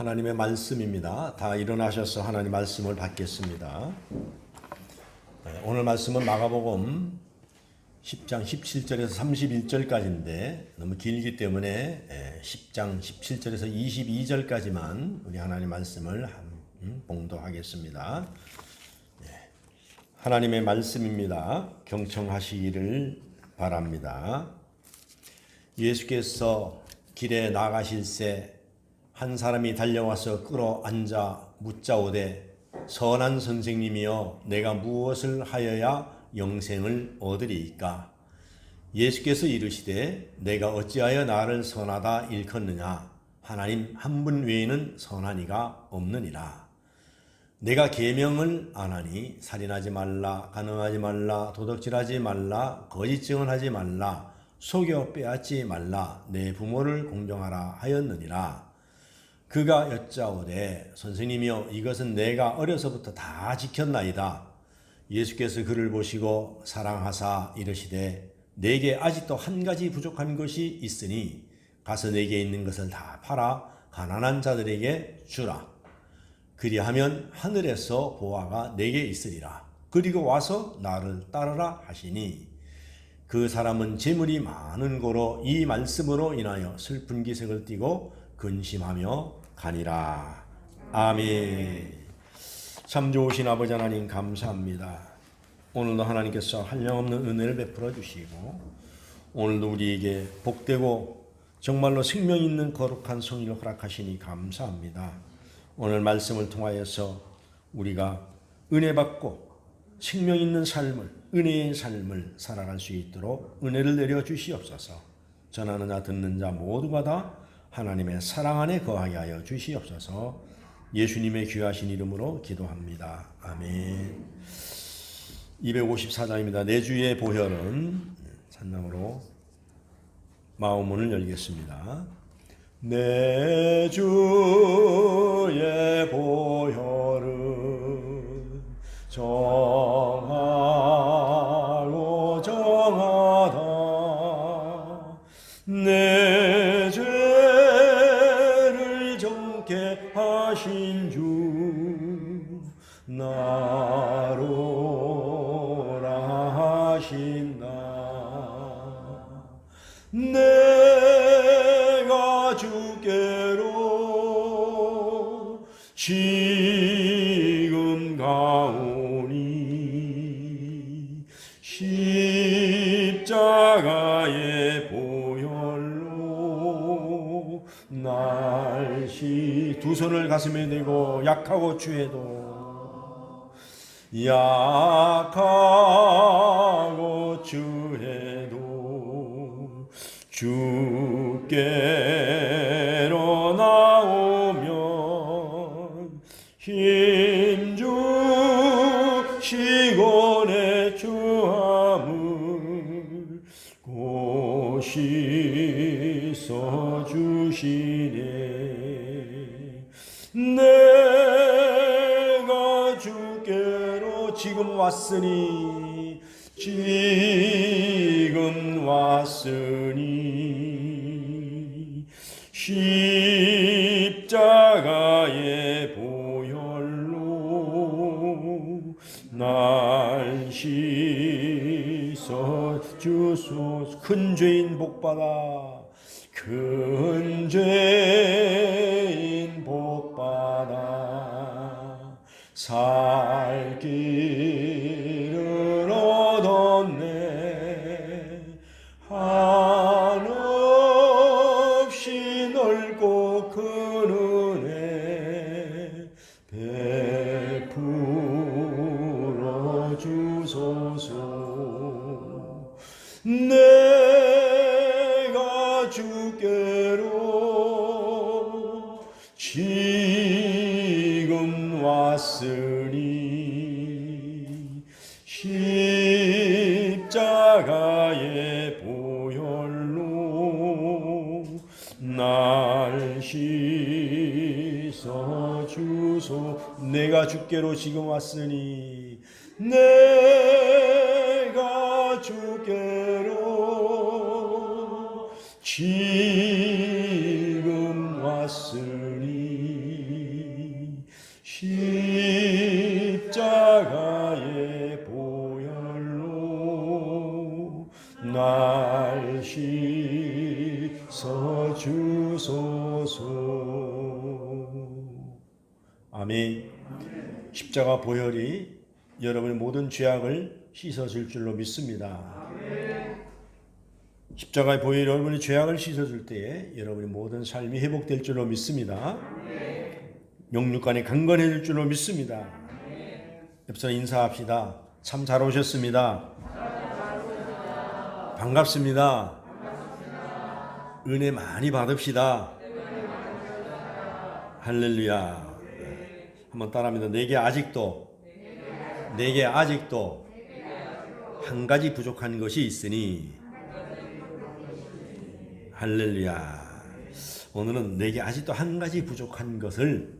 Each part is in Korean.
하나님의 말씀입니다. 다 일어나셔서 하나님 말씀을 받겠습니다. 오늘 말씀은 마가복음 10장 17절에서 31절까지인데 너무 길기 때문에 10장 17절에서 22절까지만 우리 하나님 말씀을 봉독하겠습니다. 하나님의 말씀입니다. 경청하시기를 바랍니다. 예수께서 길에 나가실새 한 사람이 달려와서 끌어앉아 묻자오되 선한 선생님이여 내가 무엇을 하여야 영생을 얻으리이까? 예수께서 이르시되 내가 어찌하여 나를 선하다 일컫느냐? 하나님 한 분 외에는 선한 이가 없느니라. 내가 계명을 안 하니 살인하지 말라, 간음하지 말라, 도둑질하지 말라, 거짓 증언하지 말라, 속여 빼앗지 말라, 내 부모를 공경하라 하였느니라. 그가 여짜오되 선생님이여 이것은 내가 어려서부터 다 지켰나이다. 예수께서 그를 보시고 사랑하사 이르시되 내게 아직도 한 가지 부족한 것이 있으니 가서 내게 있는 것을 다 팔아 가난한 자들에게 주라. 그리하면 하늘에서 보화가 내게 있으리라. 그리고 와서 나를 따르라 하시니 그 사람은 재물이 많은 고로 이 말씀으로 인하여 슬픈 기색을 띠고 근심하며 가니라. 아멘. 참 좋으신 아버지 하나님 감사합니다. 오늘도 하나님께서 한량없는 은혜를 베풀어 주시고 오늘도 우리에게 복되고 정말로 생명 있는 거룩한 성일을 허락하시니 감사합니다. 오늘 말씀을 통하여서 우리가 은혜 받고 생명 있는 삶을, 은혜의 삶을 살아갈 수 있도록 은혜를 내려 주시옵소서. 전하는 자 듣는 자 모두가 다 하나님의 사랑 안에 거하게 하여 주시옵소서. 예수님의 귀하신 이름으로 기도합니다. 아멘. 254장입니다. 내 주의 보혈은 찬양으로 마음문을 열겠습니다. 내 주의 보혈은 정하고 정하다. 내 죄를 정케 하신 주 나로라 하신다. 내가 주께로 지금 가오니 십자가의 보혈로 날씨 두 손을 가슴에 대고 약하고 주해도 주께로 나오면 힘주시고 내 주함을 고시 써주시네. 내가 주께로 지금 왔으니 십자가의 보혈로 날 씻어 주소서. 큰 죄인 복받아, 큰 죄인 복받아 살 길을 얻었네. 한없이 넓고 큰 은혜 베풀어 주소서. 내가 주께로 지금 왔으니 십자가의 보혈로 날 씻어 주소. 내가 주께로 지금 왔으니 내가 주께로 지금 왔으니 십자가의 보혈로 날 씻어 주소서. 아멘. 십자가 보혈이 여러분의 모든 죄악을 씻어줄 줄로 믿습니다. 십자가의 보혈이 여러분의 죄악을 씻어줄 때에 여러분의 모든 삶이 회복될 줄로 믿습니다. 영육간이 강건해질 줄로 믿습니다. 옆서 인사합시다. 참 잘 오셨습니다. 반갑습니다. 은혜 많이 받읍시다. 할렐루야. 한번 따라합니다. 내게 아직도 한 가지 부족한 것이 있으니. 할렐루야. 오늘은 내게 아직도 한 가지 부족한 것을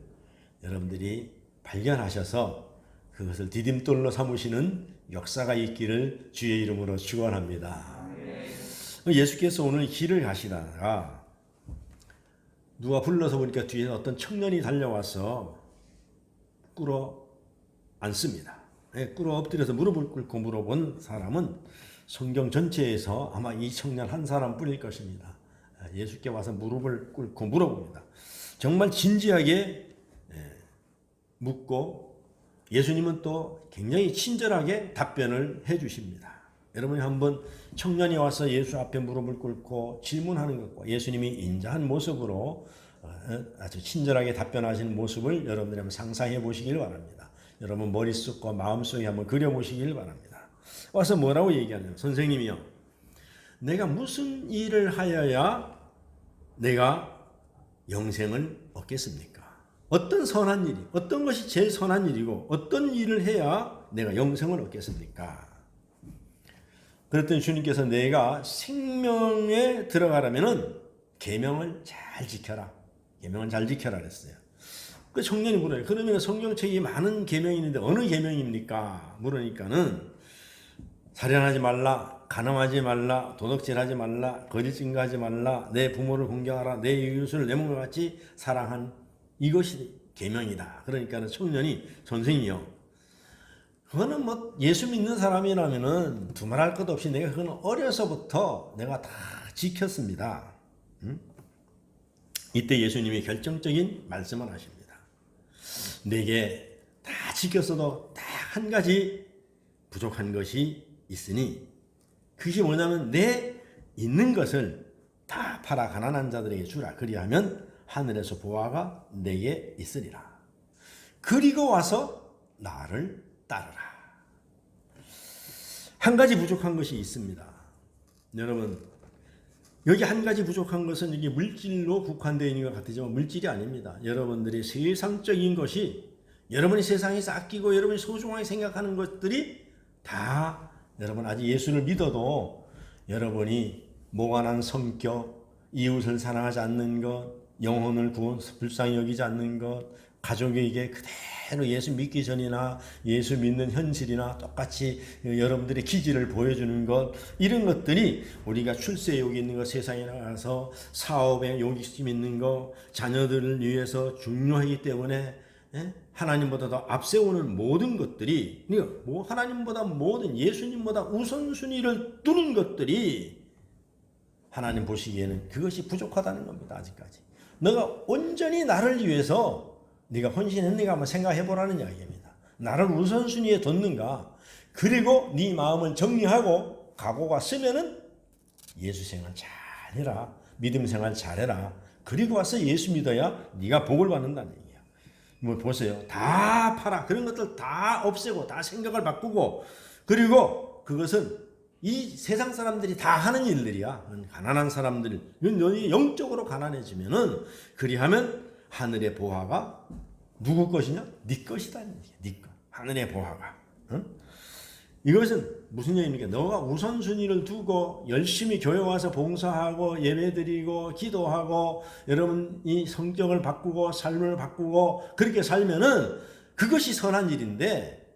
여러분들이 발견하셔서 그것을 디딤돌로 삼으시는 역사가 있기를 주의 이름으로 축원합니다. 예수께서 오늘 길을 가시다가 누가 불러서 보니까 뒤에 어떤 청년이 달려와서 꿇어 앉습니다. 꿇어 엎드려서 무릎을 꿇고 물어본 사람은 성경 전체에서 아마 이 청년 한 사람뿐일 것입니다. 예수께 와서 무릎을 꿇고 물어봅니다. 정말 진지하게 묻고 예수님은 또 굉장히 친절하게 답변을 해 주십니다. 여러분이 한번 청년이 와서 예수 앞에 무릎을 꿇고 질문하는 것과 예수님이 인자한 모습으로 아주 친절하게 답변하시는 모습을 여러분들이 한번 상상해 보시길 바랍니다. 여러분 머릿속과 마음속에 한번 그려보시길 바랍니다. 와서 뭐라고 얘기하냐면, 선생님이요, 내가 무슨 일을 하여야 내가 영생을 얻겠습니까? 어떤 선한 일이, 어떤 것이 제일 선한 일이고 어떤 일을 해야 내가 영생을 얻겠습니까? 그랬더니 주님께서 내가 생명에 들어가려면은 계명을 잘 지켜라. 계명을 잘 지켜라 그랬어요. 그 청년이 물어요. 그러면 성경책이 많은 계명이 있는데 어느 계명입니까? 물으니까는 살인하지 말라, 간음하지 말라, 도둑질하지 말라, 거짓 증거하지 말라, 내 부모를 공경하라, 내 이웃을 내 몸과 같이 사랑한, 이것이 계명이다. 그러니까는 청년이, 선생님이요, 그거는 뭐 예수 믿는 사람이라면은 두말할 것 없이 내가 그거는 어려서부터 내가 다 지켰습니다. 이때 예수님이 결정적인 말씀을 하십니다. 내게 다 지켰어도 딱 한 가지 부족한 것이 있으니, 그것이 뭐냐면 내 있는 것을 다 팔아 가난한 자들에게 주라. 그리하면 하늘에서 보화가 내게 있으리라. 그리고 와서 나를 따르라. 한 가지 부족한 것이 있습니다. 여러분, 여기 한 가지 부족한 것은 이게 물질로 국한되어 있는 것 같지만 물질이 아닙니다. 여러분들이 세상적인 것이, 여러분이 세상에서 아끼고 여러분이 소중하게 생각하는 것들이 다, 여러분 아직 예수를 믿어도 여러분이 모관한 성격, 이웃을 사랑하지 않는 것, 영혼을 불쌍히 여기지 않는 것, 가족에게 그대로 예수 믿기 전이나 예수 믿는 현실이나 똑같이 여러분들의 기질을 보여주는 것, 이런 것들이 우리가 출세에 여기 있는 것, 세상에 나가서 사업에 욕심 있는 것, 자녀들을 위해서 중요하기 때문에 하나님보다 더 앞세우는 모든 것들이, 뭐 하나님보다 모든, 예수님보다 우선순위를 두는 것들이 하나님 보시기에는 그것이 부족하다는 겁니다. 아직까지 너가 온전히 나를 위해서 네가 헌신했는가 한번 생각해 보라는 이야기입니다. 나를 우선순위에 뒀는가? 그리고 네 마음을 정리하고 각오가 쓰면은 예수 생활 잘해라, 믿음 생활 잘해라. 그리고 와서 예수 믿어야 네가 복을 받는다는 얘기야. 뭐 보세요, 다 팔아, 그런 것들 다 없애고 다 생각을 바꾸고, 그리고 그것은 이 세상 사람들이 다 하는 일들이야. 가난한 사람들, 너희 영적으로 가난해지면은, 그리하면 하늘의 보화가 누구 것이냐? 네 것이다. 네 것. 하늘의 보화가. 응? 이것은 무슨 얘기입니까? 너가 우선순위를 두고 열심히 교회 와서 봉사하고 예배드리고 기도하고 여러분이 성격을 바꾸고 삶을 바꾸고 그렇게 살면은 그것이 선한 일인데,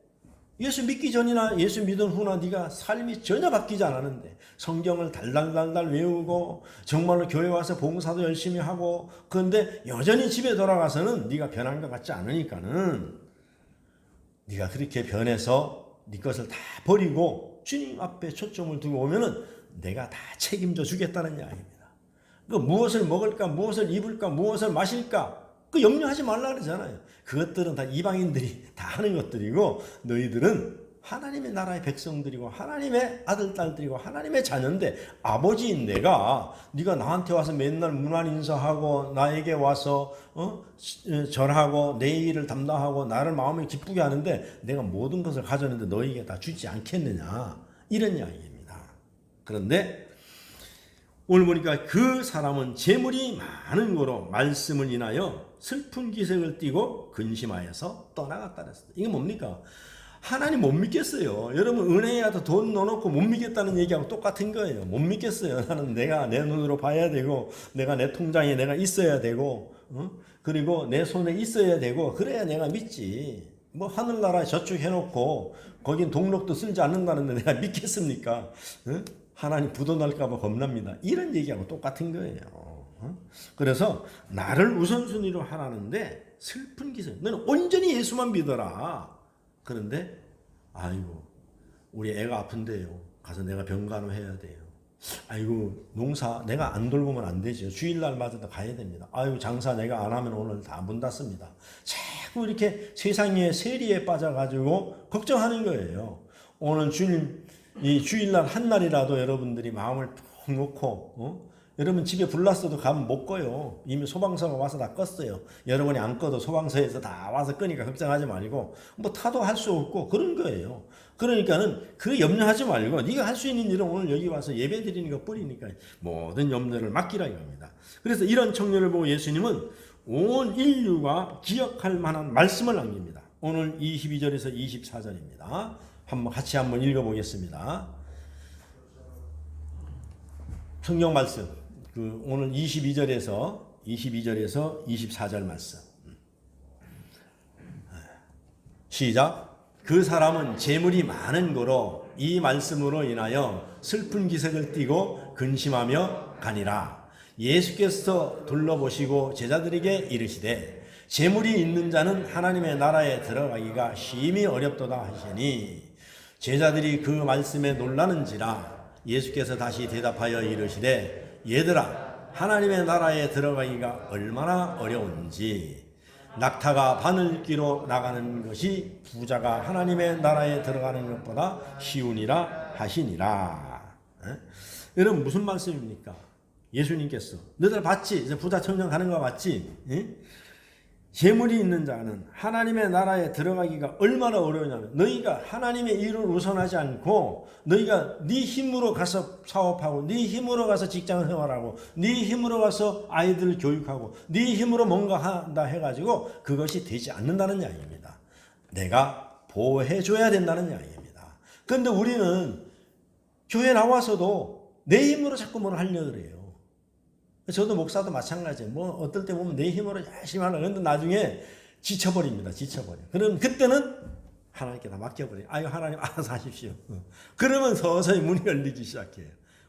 예수 믿기 전이나 예수 믿은 후나 네가 삶이 전혀 바뀌지 않았는데 성경을 달달달달 외우고 정말로 교회 와서 봉사도 열심히 하고 그런데 여전히 집에 돌아가서는 네가 변한 것 같지 않으니까는 네가 그렇게 변해서 네 것을 다 버리고 주님 앞에 초점을 두고 오면은 내가 다 책임져 주겠다는 이야기입니다. 그 무엇을 먹을까, 무엇을 입을까, 무엇을 마실까 그 염려하지 말라 그러잖아요. 그것들은 다 이방인들이 다 하는 것들이고 너희들은 하나님의 나라의 백성들이고 하나님의 아들, 딸들이고 하나님의 자녀인데 아버지인 내가 네가 나한테 와서 맨날 문안 인사하고 나에게 와서 절하고 내 일을 담당하고 나를 마음에 기쁘게 하는데 내가 모든 것을 가졌는데 너희에게 다 주지 않겠느냐 이런 이야기입니다. 그런데 오늘 보니까 그 사람은 재물이 많은 거로 말씀을 인하여 슬픈 기색을 띠고 근심하여서 떠나갔다 그랬습니다. 이게 뭡니까? 하나님 못 믿겠어요. 여러분 은행에다 돈 넣어놓고 못 믿겠다는 얘기하고 똑같은 거예요. 못 믿겠어요. 나는 내가 내 눈으로 봐야 되고 내가 내 통장에 내가 있어야 되고 그리고 내 손에 있어야 되고 그래야 내가 믿지. 뭐 하늘나라에 저축해놓고 거긴 동력도 쓸지 않는다는데 내가 믿겠습니까? 하나님 부도 날까 봐 겁납니다. 이런 얘기하고 똑같은 거예요. 그래서 나를 우선순위로 하라는데 슬픈 기세. 너는 온전히 예수만 믿어라. 그런데 아이고 우리 애가 아픈데요. 가서 내가 병간호해야 돼요. 아이고 농사 내가 안 돌보면 안 되죠. 주일날마다 가야 됩니다. 아이고 장사 내가 안 하면 오늘 다 문 닫습니다. 자꾸 이렇게 세상의 세리에 빠져가지고 걱정하는 거예요. 오늘 주님 이 주일날 한 날이라도 여러분들이 마음을 푹 놓고 여러분 집에 불났어도 가면 못 꺼요. 이미 소방서가 와서 다 껐어요. 여러분이 안 꺼도 소방서에서 다 와서 끄니까 걱정하지 말고 뭐 타도 할 수 없고 그런 거예요. 그러니까는 그 염려하지 말고 네가 할 수 있는 일은 오늘 여기 와서 예배 드리는 것 뿐이니까 모든 염려를 맡기라 이겁니다. 그래서 이런 청년을 보고 예수님은 온 인류가 기억할 만한 말씀을 남깁니다. 오늘 22절에서 24절입니다. 같이 한번 읽어보겠습니다. 성경 말씀 오늘 22절에서 24절 말씀 시작. 그 사람은 재물이 많은 거로 이 말씀으로 인하여 슬픈 기색을 띠고 근심하며 가니라. 예수께서 둘러보시고 제자들에게 이르시되 재물이 있는 자는 하나님의 나라에 들어가기가 심히 어렵도다 하시니 제자들이 그 말씀에 놀라는지라. 예수께서 다시 대답하여 이르시되 얘들아 하나님의 나라에 들어가기가 얼마나 어려운지 낙타가 바늘기로 나가는 것이 부자가 하나님의 나라에 들어가는 것보다 쉬우니라 하시니라. 여러분 무슨 말씀입니까? 예수님께서 너희들 봤지? 이제 부자 청년 가는 거 봤지? 재물이 있는 자는 하나님의 나라에 들어가기가 얼마나 어려우냐면 너희가 하나님의 일을 우선하지 않고 너희가 네 힘으로 가서 사업하고 네 힘으로 가서 직장 생활하고 네 힘으로 가서 아이들을 교육하고 네 힘으로 뭔가 한다 해가지고 그것이 되지 않는다는 이야기입니다. 내가 보호해줘야 된다는 이야기입니다. 그런데 우리는 교회 나와서도 내 힘으로 자꾸 뭘 하려고 그래요. 저도 목사도 마찬가지예요. 뭐 어떨 때 보면 내 힘으로 열심히 하려고 그런데 나중에 지쳐버립니다. 그럼 그때는 하나님께 다 맡겨버려요. 아유 하나님 알아서 하십시오. 그러면 서서히 문이 열리기 시작해요.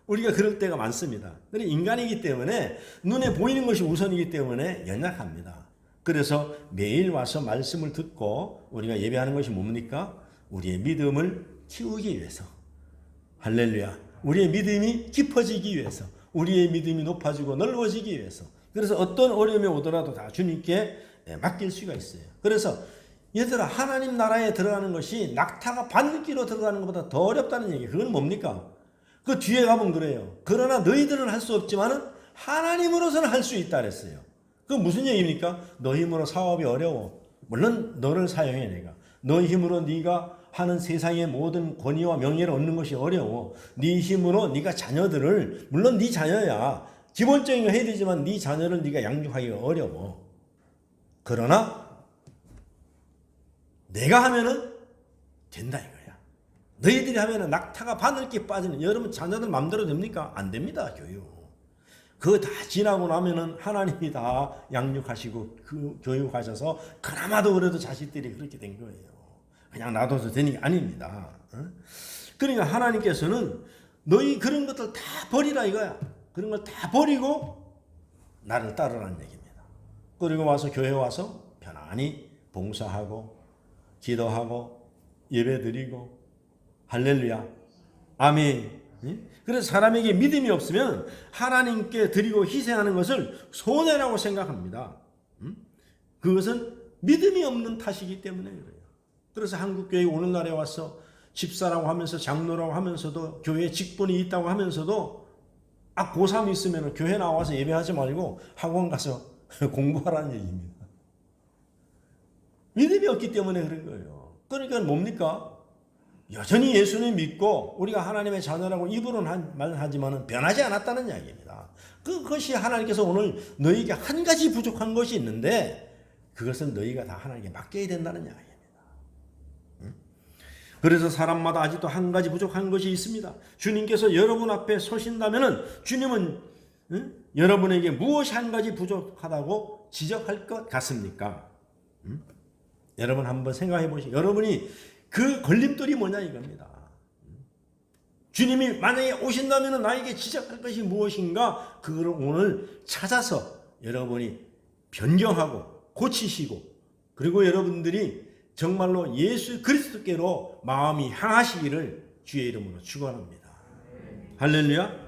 우리가 그럴 때가 많습니다. 그런데 인간이기 때문에 눈에 보이는 것이 우선이기 때문에 연약합니다. 그래서 매일 와서 말씀을 듣고 우리가 예배하는 것이 뭡니까? 우리의 믿음을 키우기 위해서. 할렐루야. 우리의 믿음이 깊어지기 위해서. 우리의 믿음이 높아지고 넓어지기 위해서. 그래서 어떤 어려움이 오더라도 다 주님께 맡길 수가 있어요. 그래서 얘들아 하나님 나라에 들어가는 것이 낙타가 바늘기로 들어가는 것보다 더 어렵다는 얘기. 그건 뭡니까? 그 뒤에 가면 그래요. 그러나 너희들은 할 수 없지만은 하나님으로서는 할 수 있다 그랬어요. 그건 무슨 얘기입니까? 너 힘으로 사업이 어려워. 물론 너를 사용해 내가. 너 힘으로 네가 하는 세상의 모든 권위와 명예를 얻는 것이 어려워. 네 힘으로 네가 자녀들을 물론 네 자녀야. 기본적인 거 해야 되지만 네 자녀를 네가 양육하기가 어려워. 그러나 내가 하면은 된다 이거야. 너희들이 하면은 낙타가 바늘기 빠지는 여러분 자녀들 마음대로 됩니까? 안 됩니다. 교육. 그거 다 지나고 나면은 하나님이 다 양육하시고 그 교육하셔서 그나마도 그래도 자식들이 그렇게 된 거예요. 그냥 놔둬서 되는 게 아닙니다. 그러니까 하나님께서는 너희 그런 것들 다 버리라 이거야. 그런 걸 다 버리고 나를 따르라는 얘기입니다. 그리고 와서 교회 와서 편안히 봉사하고 기도하고 예배드리고 할렐루야 아멘. 그래서 사람에게 믿음이 없으면 하나님께 드리고 희생하는 것을 손해라고 생각합니다. 그것은 믿음이 없는 탓이기 때문에 그래요. 그래서 한국교회 오늘날에 와서 집사라고 하면서 장로라고 하면서도 교회에 직분이 있다고 하면서도 고3 있으면 교회 나와서 예배하지 말고 학원 가서 공부하라는 얘기입니다. 믿음이 없기 때문에 그런 거예요. 그러니까 뭡니까? 여전히 예수님 믿고 우리가 하나님의 자녀라고 입으로는 말하지만 변하지 않았다는 이야기입니다. 그것이 하나님께서 오늘 너희에게 한 가지 부족한 것이 있는데 그것은 너희가 다 하나님께 맡겨야 된다는 이야기입니다. 그래서 사람마다 아직도 한 가지 부족한 것이 있습니다. 주님께서 여러분 앞에 서신다면 주님은 여러분에게 무엇이 한 가지 부족하다고 지적할 것 같습니까? 여러분 한번 생각해 보시죠. 여러분이 그 걸림돌이 뭐냐 이겁니다. 주님이 만약에 오신다면 나에게 지적할 것이 무엇인가 그걸 오늘 찾아서 여러분이 변경하고 고치시고 그리고 여러분들이 정말로 예수 그리스도께로 마음이 향하시기를 주의 이름으로 축원합니다. 할렐루야.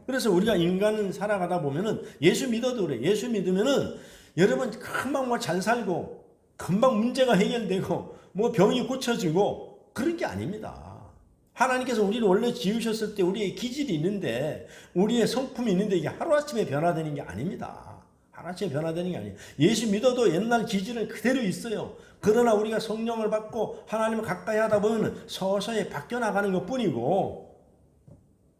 그래서 우리가 인간은 살아가다 보면은 예수 믿어도 그래. 예수 믿으면은 여러분 금방 뭐 잘 살고 금방 문제가 해결되고 뭐 병이 고쳐지고 그런 게 아닙니다. 하나님께서 우리를 원래 지으셨을 때 우리의 기질이 있는데 우리의 성품이 있는데 이게 하루아침에 변화되는 게 아닙니다. 하루아침에 변화되는 게 아니에요. 예수 믿어도 옛날 기질은 그대로 있어요. 그러나 우리가 성령을 받고 하나님을 가까이 하다 보면 서서히 바뀌어 나가는 것뿐이고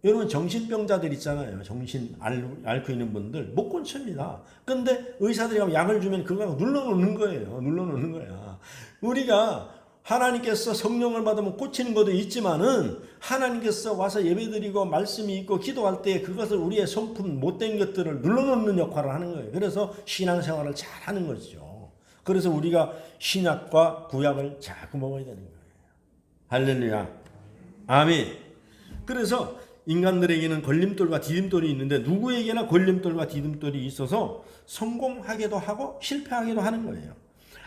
여러분 정신병자들 있잖아요. 정신 앓고 있는 분들 못 고칩니다. 근데 의사들이 가면 약을 주면 그거 눌러놓는 거예요. 눌러놓는 거야. 우리가 하나님께서 성령을 받으면 고치는 것도 있지만은 하나님께서 와서 예배드리고 말씀이 있고 기도할 때 그것을 우리의 성품 못된 것들을 눌러놓는 역할을 하는 거예요. 그래서 신앙생활을 잘 하는 거죠. 그래서 우리가 신약과 구약을 자꾸 먹어야 되는 거예요. 할렐루야. 아멘. 그래서 인간들에게는 걸림돌과 디딤돌이 있는데 누구에게나 걸림돌과 디딤돌이 있어서 성공하기도 하고 실패하기도 하는 거예요.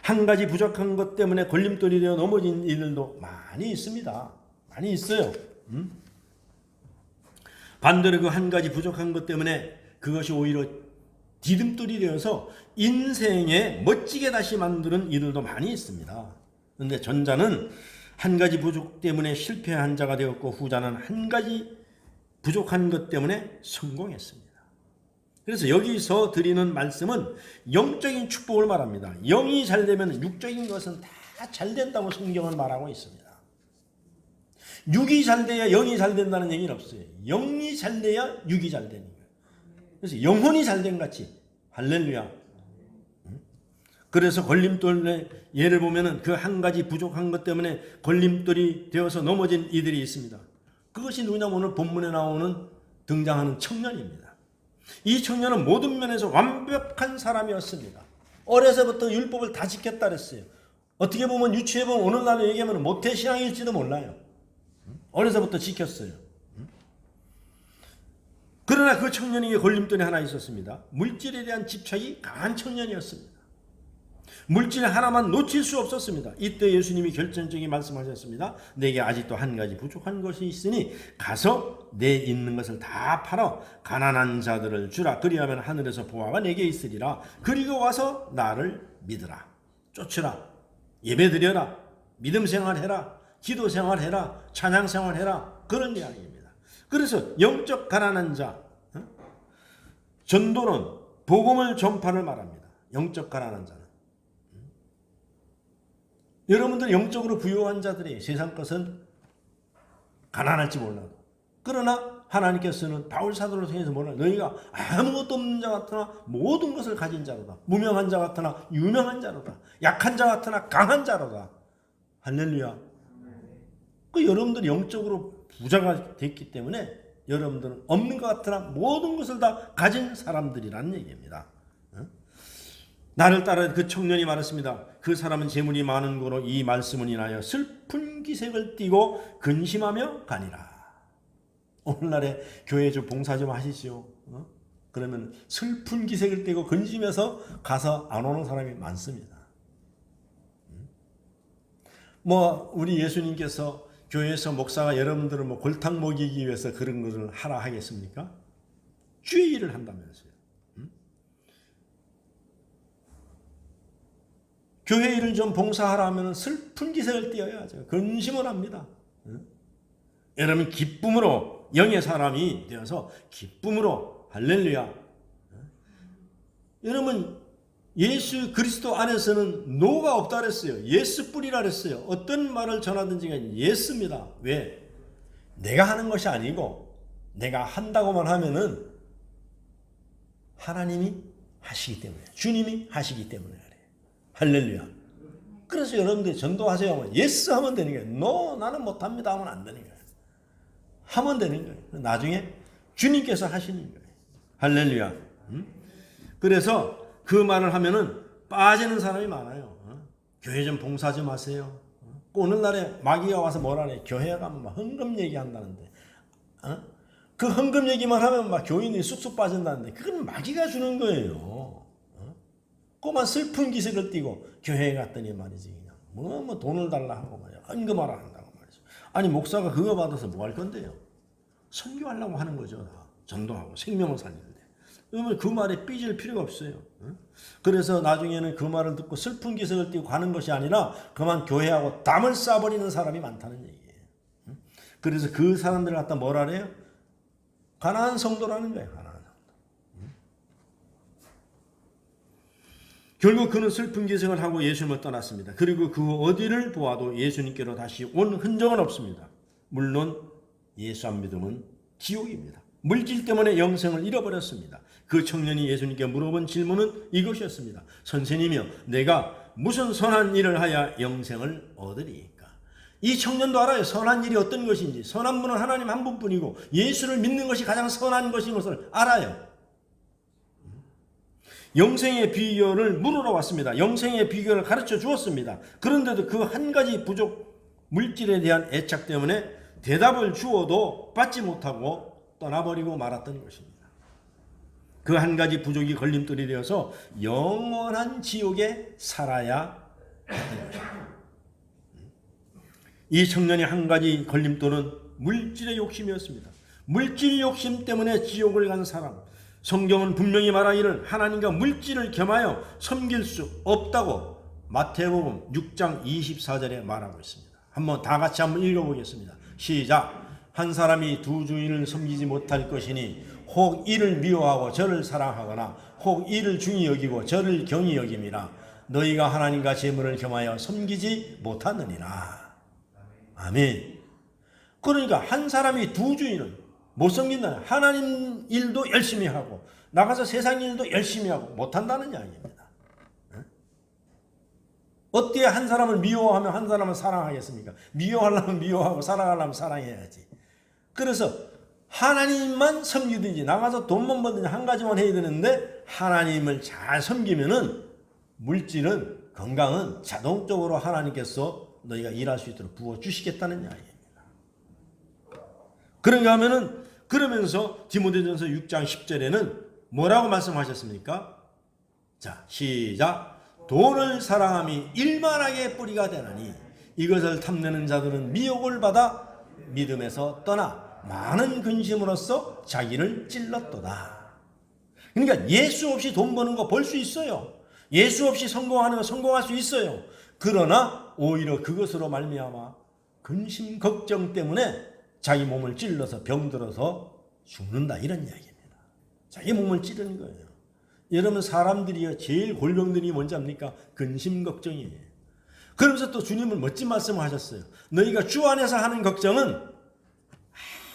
한 가지 부족한 것 때문에 걸림돌이 되어 넘어진 이들도 많이 있습니다. 많이 있어요. 반대로 그 한 가지 부족한 것 때문에 그것이 오히려 디딤돌이 되어서 인생에 멋지게 다시 만드는 이들도 많이 있습니다. 그런데 전자는 한 가지 부족 때문에 실패한 자가 되었고 후자는 한 가지 부족한 것 때문에 성공했습니다. 그래서 여기서 드리는 말씀은 영적인 축복을 말합니다. 영이 잘 되면 육적인 것은 다 잘 된다고 성경은 말하고 있습니다. 육이 잘 돼야 영이 잘 된다는 얘기는 없어요. 영이 잘 돼야 육이 잘 되는 거예요. 그래서 영혼이 잘 된 같이 할렐루야. 그래서 걸림돌의 예를 보면은 그 한 가지 부족한 것 때문에 걸림돌이 되어서 넘어진 이들이 있습니다. 그것이 누구냐면 오늘 본문에 나오는 등장하는 청년입니다. 이 청년은 모든 면에서 완벽한 사람이었습니다. 어려서부터 율법을 다 지켰다 그랬어요. 어떻게 보면 유추해보면 오늘날로 얘기하면 모태신앙일지도 몰라요. 어려서부터 지켰어요. 그러나 그 청년에게 걸림돌이 하나 있었습니다. 물질에 대한 집착이 강한 청년이었습니다. 물질 하나만 놓칠 수 없었습니다. 이때 예수님이 결정적인 말씀하셨습니다. 내게 아직도 한 가지 부족한 것이 있으니 가서 내 있는 것을 다 팔아 가난한 자들을 주라. 그리하면 하늘에서 보화가 내게 있으리라. 그리고 와서 나를 믿으라. 쫓으라. 예배드려라. 믿음 생활해라. 기도 생활해라. 찬양 생활해라. 그런 이야기입니다. 그래서 영적 가난한 자, 전도는 복음을 전파를 말합니다. 영적 가난한 자는. 여러분들 영적으로 부유한 자들이 세상 것은 가난할지 몰라도 그러나 하나님께서는 바울 사도를 통해서 뭐라 너희가 아무것도 없는 자 같으나 모든 것을 가진 자로다. 무명한 자 같으나 유명한 자로다. 약한 자 같으나 강한 자로다. 할렐루야. 그 여러분들이 영적으로 부자가 됐기 때문에 여러분들은 없는 것 같으나 모든 것을 다 가진 사람들이라는 얘기입니다. 나를 따라 그 청년이 말했습니다. 그 사람은 재물이 많은 거로 이 말씀을 인하여 슬픈 기색을 띠고 근심하며 가니라. 오늘날에 교회 좀 봉사 좀 하시죠. 그러면 슬픈 기색을 띠고 근심해서 가서 안 오는 사람이 많습니다. 우리 예수님께서 교회에서 목사가 여러분들을 골탕 먹이기 위해서 그런 것을 하라 하겠습니까? 주의 일을 한다면서요. 교회 일을 좀 봉사하라 하면 슬픈 기색을 띄어야죠. 근심을 합니다. 여러분 기쁨으로 영의 사람이 되어서 기쁨으로 할렐루야. 여러분 예수 그리스도 안에서는 노가 없다 그랬어요. 예스뿐이라 그랬어요. 어떤 말을 전하든지 예스입니다. 왜? 내가 하는 것이 아니고 내가 한다고만 하면은 하나님이 하시기 때문에, 주님이 하시기 때문에 그래요. 할렐루야. 그래서 여러분들이 전도하세요. 예스 하면 되는 거예요. 노 나는 못합니다 하면 안 되는 거예요. 하면 되는 거예요. 나중에 주님께서 하시는 거예요. 할렐루야. 그래서 그 말을 하면은 빠지는 사람이 많아요. 교회 좀 봉사 좀 하세요. 오늘날에 마귀가 와서 뭐라 그래? 교회 가면 막 헌금 얘기한다는데, 그 헌금 얘기만 하면 막 교인이 쑥쑥 빠진다는데, 그건 마귀가 주는 거예요. 꼬만 슬픈 기색을 띠고 교회에 갔더니 말이지, 그냥 뭐 돈을 달라 하고 말이야, 헌금하라 한다고 말이죠. 아니 목사가 그거 받아서 뭐 할 건데요? 선교하려고 하는 거죠. 다. 전도하고 생명을 살리는데. 그러면 그 말에 삐질 필요가 없어요. 그래서 나중에는 그 말을 듣고 슬픈 기색을 띠고 가는 것이 아니라 그만 교회하고 땀을 쏴버리는 사람이 많다는 얘기예요. 그래서 그 사람들을 갖다 뭐라 그래요? 가난한 성도라는 거예요. 가난한 성도. 결국 그는 슬픈 기색을 하고 예수님을 떠났습니다. 그리고 그 어디를 보아도 예수님께로 다시 온 흔적은 없습니다. 물론 예수 안 믿으면 지옥입니다. 물질 때문에 영생을 잃어버렸습니다. 그 청년이 예수님께 물어본 질문은 이것이었습니다. 선생님이여, 내가 무슨 선한 일을 하여 영생을 얻으리이까? 이 청년도 알아요. 선한 일이 어떤 것인지. 선한 분은 하나님 한 분뿐이고 예수를 믿는 것이 가장 선한 것인 것을 알아요. 영생의 비결을 물으러 왔습니다. 영생의 비결을 가르쳐 주었습니다. 그런데도 그 한 가지 부족, 물질에 대한 애착 때문에 대답을 주어도 받지 못하고 떠나버리고 말았던 것입니다. 그 한 가지 부족이 걸림돌이 되어서 영원한 지옥에 살아야 했던 것입니다. 이 청년의 한 가지 걸림돌은 물질의 욕심이었습니다. 물질 욕심 때문에 지옥을 간 사람, 성경은 분명히 말하기를 하나님과 물질을 겸하여 섬길 수 없다고 마태복음 6장 24절에 말하고 있습니다. 한번 다 같이 한번 읽어보겠습니다. 시작. 한 사람이 두 주인을 섬기지 못할 것이니 혹 이를 미워하고 저를 사랑하거나 혹 이를 중히 여기고 저를 경히 여김이라. 너희가 하나님과 재물을 겸하여 섬기지 못하느니라. 아멘. 그러니까 한 사람이 두 주인을 못 섬긴다는, 하나님 일도 열심히 하고 나가서 세상 일도 열심히 하고 못한다는 이야기입니다. 어떻게 한 사람을 미워하면 한 사람을 사랑하겠습니까? 미워하려면 미워하고 사랑하려면 사랑해야지. 그래서 하나님만 섬기든지 나가서 돈만 벌든지 한 가지만 해야 되는데, 하나님을 잘 섬기면은 물질은, 건강은 자동적으로 하나님께서 너희가 일할 수 있도록 부어주시겠다는 이야기입니다. 그런가 하면은, 그러면서 디모데전서 6장 10절에는 뭐라고 말씀하셨습니까? 자, 시작. 돈을 사랑함이 일만하게 뿌리가 되나니 이것을 탐내는 자들은 미혹을 받아 믿음에서 떠나 많은 근심으로써 자기를 찔렀도다. 그러니까 예수 없이 돈 버는 거 벌 수 있어요. 예수 없이 성공하는 거 성공할 수 있어요. 그러나 오히려 그것으로 말미암아 근심 걱정 때문에 자기 몸을 찔러서 병들어서 죽는다, 이런 이야기입니다. 자기 몸을 찌르는 거예요. 여러분, 사람들이 제일 골병들이 뭔지 압니까? 근심 걱정이에요. 그러면서 또 주님은 멋진 말씀을 하셨어요. 너희가 주 안에서 하는 걱정은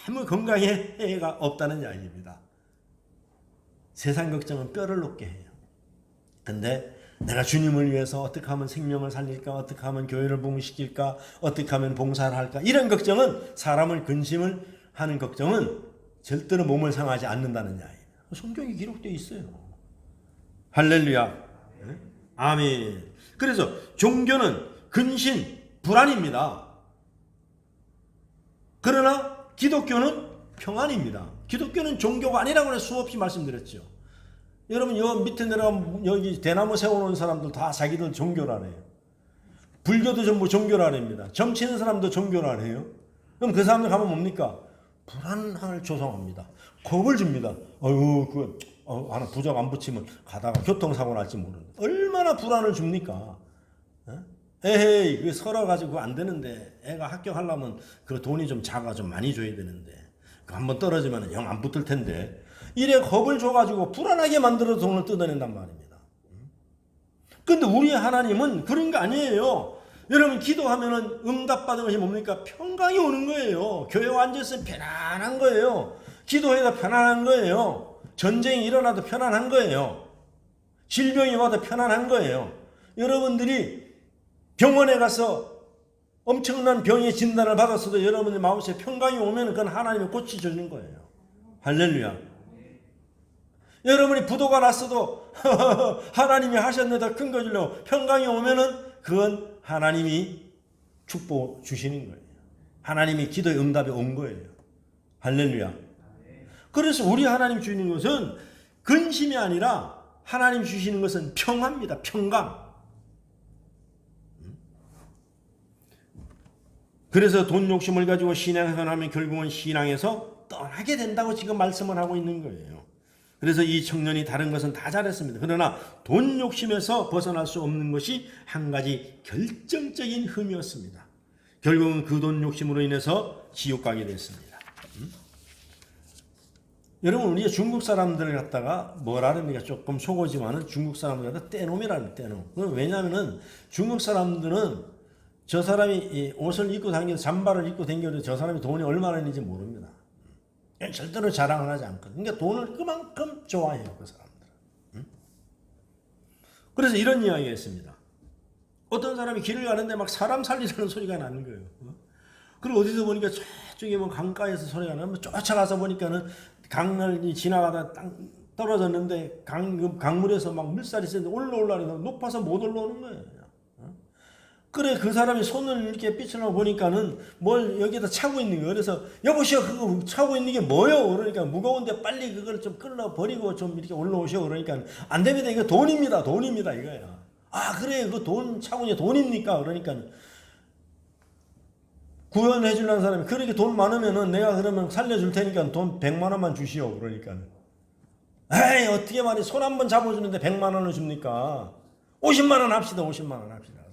아무 건강에 해가 없다는 이야기입니다. 세상 걱정은 뼈를 녹게 해요. 근데 내가 주님을 위해서 어떻게 하면 생명을 살릴까, 어떻게 하면 교회를 부흥시킬까, 어떻게 하면 봉사를 할까, 이런 걱정은, 사람을 근심을 하는 걱정은 절대로 몸을 상하지 않는다는 이야기입니다. 성경에 기록되어 있어요. 할렐루야. 아멘. 그래서 종교는 근신, 불안입니다. 그러나 기독교는 평안입니다. 기독교는 종교가 아니라고 수없이 말씀드렸죠. 여러분 여기 밑에 내려가면 여기 대나무 세워놓은 사람들 다 자기들 종교라네요. 불교도 전부 교라랍니다. 점치는 사람도 종교라네요. 그럼 그 사람들 가면 뭡니까? 불안을 조성합니다. 겁을 줍니다. 하나 부적 안 붙이면 가다가 교통사고 날지 모르는데 얼마나 불안을 줍니까? 에헤이 그 설어가지고 안 되는데 애가 합격하려면 그 돈이 좀 작아 좀 많이 줘야 되는데 그 한번 떨어지면 영 안 붙을 텐데 이래 겁을 줘가지고 불안하게 만들어 돈을 뜯어낸단 말입니다. 근데 우리 하나님은 그런 거 아니에요. 여러분 기도하면은 응답받은 것이 뭡니까? 평강이 오는 거예요. 교회 앉아있으면 편안한 거예요. 기도해도 편안한 거예요. 전쟁이 일어나도 편안한 거예요. 질병이 와도 편안한 거예요. 여러분들이 병원에 가서 엄청난 병의 진단을 받았어도 여러분의 마음속에 평강이 오면 그건 하나님이 고치주는 거예요. 할렐루야. 여러분이 부도가 났어도 하나님이 하셨네 더 큰 거 주려고 평강이 오면은 그건 하나님이 축복 주시는 거예요. 하나님이 기도의 응답이 온 거예요. 할렐루야. 그래서 우리 하나님 주시는 것은 근심이 아니라 하나님 주시는 것은 평화입니다. 평강. 그래서 돈 욕심을 가지고 신앙생활 하면 결국은 신앙에서 떠나게 된다고 지금 말씀을 하고 있는 거예요. 그래서 이 청년이 다른 것은 다 잘했습니다. 그러나 돈 욕심에서 벗어날 수 없는 것이 한 가지 결정적인 흠이었습니다. 결국은 그 돈 욕심으로 인해서 지옥 가게 됐습니다. 여러분 우리가 중국 사람들을 갖다가 뭐라 합니까? 조금 속오지만은 중국 사람들 갖다 떼놈이라는 떼놈. 왜냐하면은 중국 사람들은 저 사람이 옷을 입고 다니면서 잠바를 입고 다니면서 저 사람이 돈이 얼마나 있는지 모릅니다. 절대로 자랑을 하지 않거든요. 그러니까 돈을 그만큼 좋아해요. 그 사람들은. 그래서 이런 이야기가 있습니다. 어떤 사람이 길을 가는데 막 사람 살리라는 소리가 나는 거예요. 그리고 어디서 보니까 저쪽에 뭐 강가에서 소리가 나면 쫓아가서 보니까는 강을 지나가다 땅 떨어졌는데 강물에서 막 물살이 세는데 올라오려니까 높아서 못 올라오는 거예요. 그래 그 사람이 손을 이렇게 삐쳐나 보니까는 뭘 여기다 차고 있는 거예요. 그래서 여보시오 그거 차고 있는 게 뭐요? 그러니까 무거운데 빨리 그걸 좀 끌어 버리고 좀 이렇게 올라오시오. 그러니까 안 됩니다. 이거 돈입니다. 돈입니다. 이거야. 아 그래 그 돈 차고 있는 돈입니까? 그러니까 구원해 주려는 사람이 그렇게 돈 많으면은 내가 그러면 살려줄 테니까 돈 100만 원만 주시오. 그러니까 에이 어떻게 말이 손 한 번 잡아주는데 100만 원을 줍니까? 50만 원 합시다. 50만 원 합시다.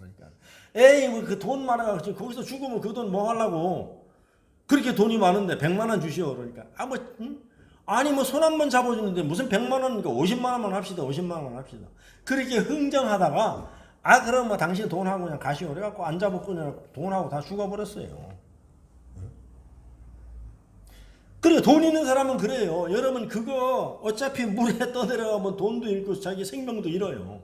에이 뭐 그 돈 많아가지고 거기서 죽으면 그 돈 뭐 하려고 그렇게 돈이 많은데 100만 원 주시오. 그러니까 아니 뭐 손 한 번 잡아주는데 무슨 100만 원이니까 50만 원만 합시다. 50만 원 합시다. 그렇게 흥정하다가 그럼 뭐 당신 돈하고 그냥 가시오. 그래갖고 안 잡았고 그냥 돈하고 다 죽어버렸어요. 그래 돈 있는 사람은 그래요. 여러분 그거 어차피 물에 떠내려가면 돈도 잃고 자기 생명도 잃어요.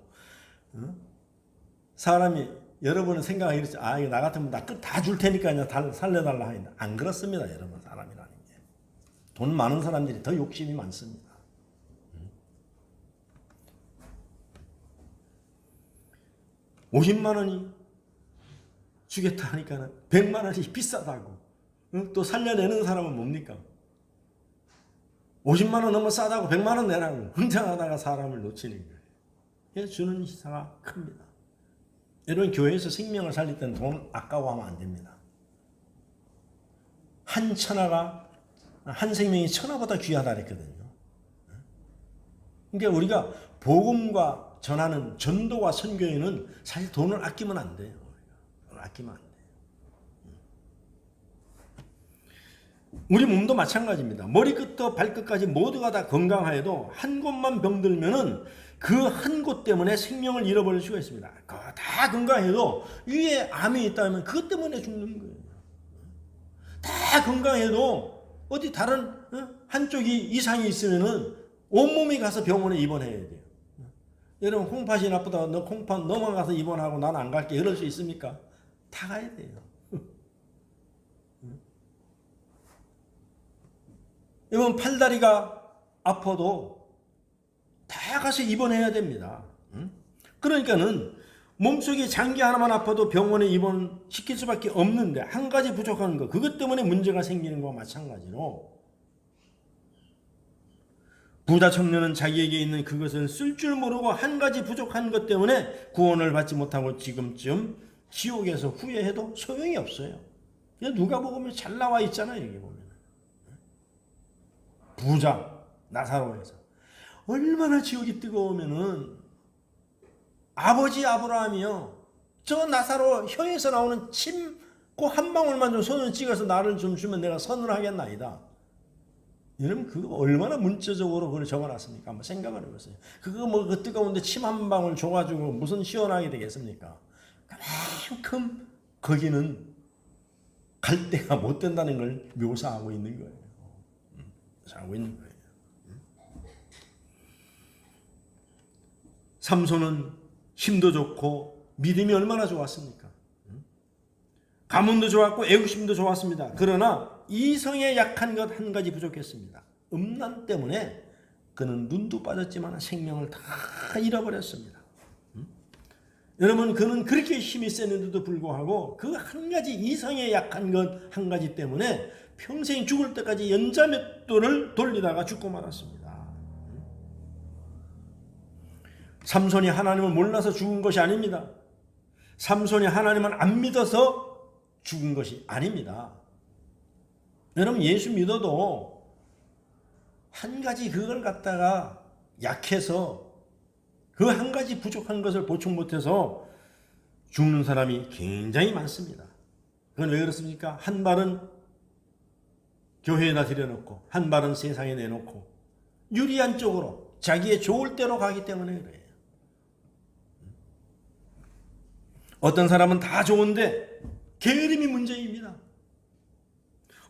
사람이 여러분은 생각하기 이렇지. 이거 나 같으면 나 끝 다 줄 테니까 그냥 살려달라 하는데 안 그렇습니다. 여러분 사람이라는 게. 돈 많은 사람들이 더 욕심이 많습니다. 50만 원이 주겠다 하니까는 100만 원이 비싸다고. 또 살려내는 사람은 뭡니까? 50만 원 너무 싸다고 100만 원 내라고 흥정하다가 사람을 놓치는 거예요. 그래서 주는 희사가 큽니다. 여러분 교회에서 생명을 살릴 때는 돈 아까워하면 안 됩니다. 한 생명이 천하보다 귀하다 그랬거든요. 그러니까 우리가 복음과 전하는 전도와 선교에는 사실 돈을 아끼면 안 돼요. 돈을 아끼면 안 돼요. 우리 몸도 마찬가지입니다. 머리끝부터 발끝까지 모두가 다 건강하여도 한 곳만 병들면은 그 한 곳 때문에 생명을 잃어버릴 수가 있습니다. 다 건강해도 위에 암이 있다면 그것 때문에 죽는 거예요. 다 건강해도 어디 다른 한쪽이 이상이 있으면은 온몸이 가서 병원에 입원해야 돼요. 여러분 콩팥이 나쁘다. 너 콩팥 너만 가서 입원하고 난 안 갈게. 이럴 수 있습니까? 다 가야 돼요. 여러분 팔다리가 아파도 다 가서 입원해야 됩니다. 그러니까는 몸속에 장기 하나만 아파도 병원에 입원시킬 수밖에 없는데 한 가지 부족한 거, 그것 때문에 문제가 생기는 거와 마찬가지로 부자 청년은 자기에게 있는 그것을 쓸 줄 모르고 한 가지 부족한 것 때문에 구원을 받지 못하고 지금쯤 지옥에서 후회해도 소용이 없어요. 누가복음에 잘 나와 있잖아요. 여기 보면 부자 나사로에서 얼마나 지옥이 뜨거우면은 아버지 아브라함이요, 저 나사로 혀에서 나오는 침 그 한 방울만 좀 손을 찍어서 나를 좀 주면 내가 선을 하겠나이다. 여러분 그거 얼마나 문자적으로 그걸 적어놨습니까? 한번 생각을 해보세요. 그거 뭐 그 뜨거운데 침 한 방울 줘가지고 무슨 시원하게 되겠습니까? 그만큼 거기는 갈 데가 못 된다는 걸 묘사하고 있는 거예요. 묘사하고 있는 거예요. 삼손은 힘도 좋고 믿음이 얼마나 좋았습니까? 가문도 좋았고 애국심도 좋았습니다. 그러나 이성에 약한 것 한 가지 부족했습니다. 음란 때문에 그는 눈도 빠졌지만 생명을 다 잃어버렸습니다. 여러분, 그는 그렇게 힘이 세는데도 불구하고 그 한 가지 이성에 약한 것 한 가지 때문에 평생 죽을 때까지 연자맷돌을 돌리다가 죽고 말았습니다. 삼손이 하나님을 몰라서 죽은 것이 아닙니다. 삼손이 하나님을 안 믿어서 죽은 것이 아닙니다. 여러분, 예수 믿어도 한 가지 그걸 갖다가 약해서 그 한 가지 부족한 것을 보충 못해서 죽는 사람이 굉장히 많습니다. 그건 왜 그렇습니까? 한 발은 교회에다 들여놓고 한 발은 세상에 내놓고 유리한 쪽으로 자기의 좋을 대로 가기 때문에 그래요. 어떤 사람은 다 좋은데 게으름이 문제입니다.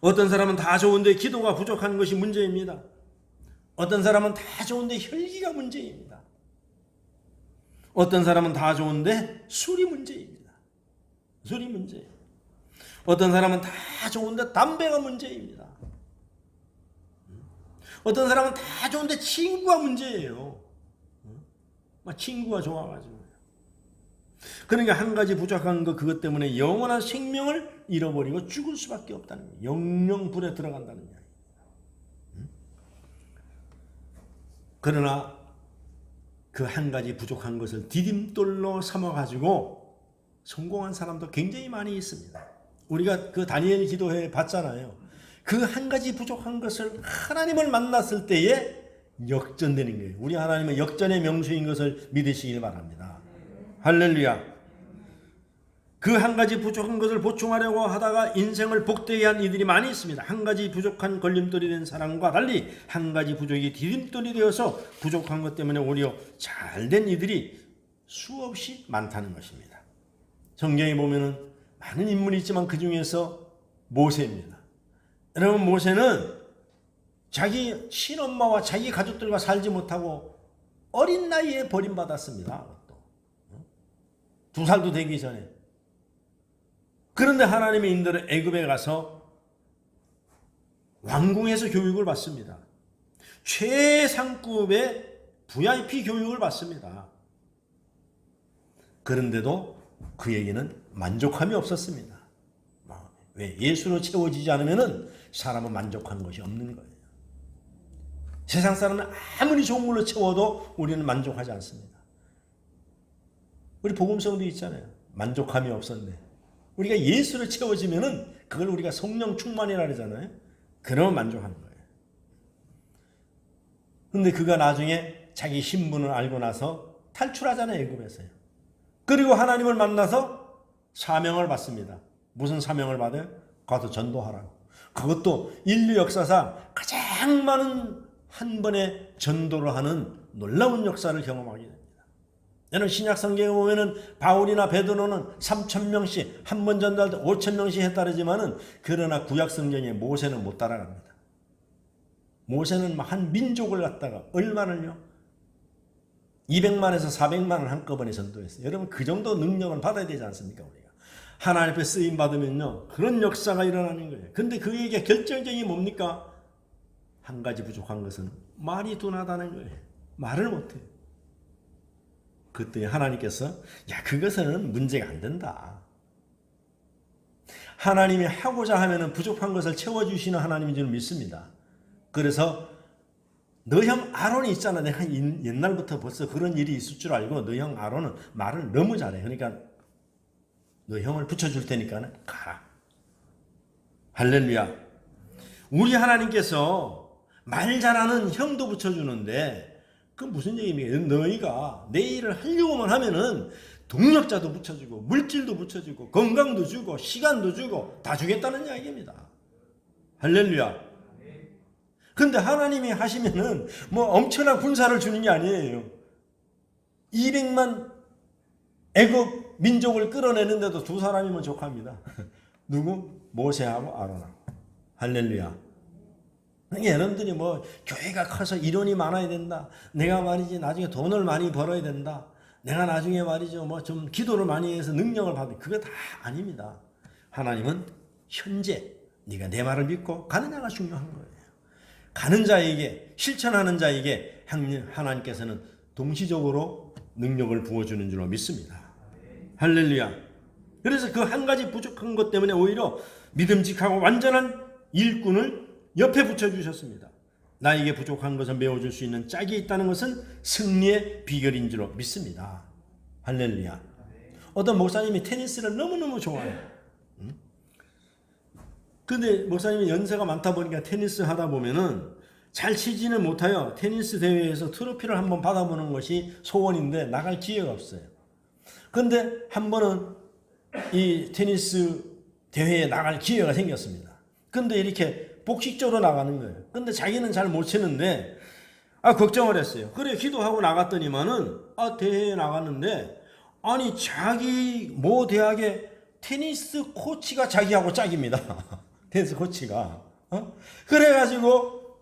어떤 사람은 다 좋은데 기도가 부족한 것이 문제입니다. 어떤 사람은 다 좋은데 혈기가 문제입니다. 어떤 사람은 다 좋은데 술이 문제입니다. 술이 문제예요. 어떤 사람은 다 좋은데 담배가 문제입니다. 어떤 사람은 다 좋은데 친구가 문제예요. 친구가 좋아가지고. 그러니까 한 가지 부족한 것, 그것 때문에 영원한 생명을 잃어버리고 죽을 수밖에 없다는 거예요. 영영불에 들어간다는 이야기. 그러나 그 한 가지 부족한 것을 디딤돌로 삼아가지고 성공한 사람도 굉장히 많이 있습니다. 우리가 그 다니엘 기도회 봤잖아요. 그 한 가지 부족한 것을 하나님을 만났을 때에 역전되는 거예요. 우리 하나님은 역전의 명수인 것을 믿으시길 바랍니다. 할렐루야. 그 한 가지 부족한 것을 보충하려고 하다가 인생을 복되게 한 이들이 많이 있습니다. 한 가지 부족한 걸림돌이 된 사람과 달리 한 가지 부족이 디딤돌이 되어서 부족한 것 때문에 오히려 잘된 이들이 수없이 많다는 것입니다. 성경에 보면은 많은 인물이 있지만 그 중에서 모세입니다. 여러분, 모세는 자기 친엄마와 자기 가족들과 살지 못하고 어린 나이에 버림받았습니다. 2살도 되기 전에. 그런데 하나님의 인도로 애굽에 가서 왕궁에서 교육을 받습니다. 최상급의 VIP 교육을 받습니다. 그런데도 그에게는 만족함이 없었습니다. 왜? 예수로 채워지지 않으면 사람은 만족한 것이 없는 거예요. 세상 사람은 아무리 좋은 걸로 채워도 우리는 만족하지 않습니다. 우리 복음성도 있잖아요. 만족함이 없었네. 우리가 예수를 채워지면은 그걸 우리가 성령 충만이라 그러잖아요. 그러면 만족하는 거예요. 근데 그가 나중에 자기 신분을 알고 나서 탈출하잖아요. 애굽에서요. 그리고 하나님을 만나서 사명을 받습니다. 무슨 사명을 받아요? 가서 전도하라고. 그것도 인류 역사상 가장 많은 한 번에 전도를 하는 놀라운 역사를 경험하게 됩니다. 여러분, 신약 성경에 보면은 바울이나 베드로는 3,000명씩 한 번 전도할 때 5,000명씩 했다르지만은, 그러나 구약 성경에 모세는 못 따라갑니다. 모세는 한 민족을 갖다가 얼마를요? 200만에서 400만을 한꺼번에 전도했어요. 여러분, 그 정도 능력은 받아야 되지 않습니까? 우리가 하나님 앞에 쓰임 받으면요, 그런 역사가 일어나는 거예요. 근데 그에게 결정적인 게 뭡니까? 한 가지 부족한 것은 말이 둔하다는 거예요. 말을 못해요. 그랬더니 하나님께서 야, 그것은 문제가 안 된다. 하나님이 하고자 하면은 부족한 것을 채워주시는 하나님인 줄 믿습니다. 그래서 너 형 아론이 있잖아. 내가 옛날부터 벌써 그런 일이 있을 줄 알고 너 형 아론은 말을 너무 잘해. 그러니까 너 형을 붙여줄 테니까 가라. 할렐루야. 우리 하나님께서 말 잘하는 형도 붙여주는데 그 무슨 얘기입니까? 너희가 내 일을 하려고만 하면은 동력자도 붙여주고 물질도 붙여주고 건강도 주고 시간도 주고 다 주겠다는 이야기입니다. 할렐루야. 근데 하나님이 하시면은 뭐 엄청난 군사를 주는 게 아니에요. 200만 애국 민족을 끌어내는데도 두 사람이면 족합니다. 누구? 모세하고 아론하고. 할렐루야. 그러니까 여러분들이 뭐 교회가 커서 이론이 많아야 된다. 내가 말이지 나중에 돈을 많이 벌어야 된다. 내가 나중에 말이죠 뭐 좀 기도를 많이 해서 능력을 받는 그거 다 아닙니다. 하나님은 현재 네가 내 말을 믿고 가느냐가 중요한 거예요. 가는 자에게 실천하는 자에게 하나님께서는 동시적으로 능력을 부어주는 줄로 믿습니다. 할렐루야. 그래서 그 한 가지 부족한 것 때문에 오히려 믿음직하고 완전한 일꾼을 옆에 붙여주셨습니다. 나에게 부족한 것을 메워줄 수 있는 짝이 있다는 것은 승리의 비결인 줄로 믿습니다. 할렐루야. 어떤 목사님이 테니스를 너무너무 좋아해요. 근데 목사님이 연세가 많다 보니까 테니스 하다 보면은 잘 치지는 못하여 테니스 대회에서 트로피를 한번 받아보는 것이 소원인데 나갈 기회가 없어요. 근데 한 번은 이 테니스 대회에 나갈 기회가 생겼습니다. 근데 이렇게 복식적으로 나가는 거예요. 근데 자기는 잘 못 치는데 걱정을 했어요. 그래 기도하고 나갔더니만은 대회에 나갔는데 아니 자기 모 대학의 테니스 코치가 자기하고 짝입니다. 테니스 코치가. 그래가지고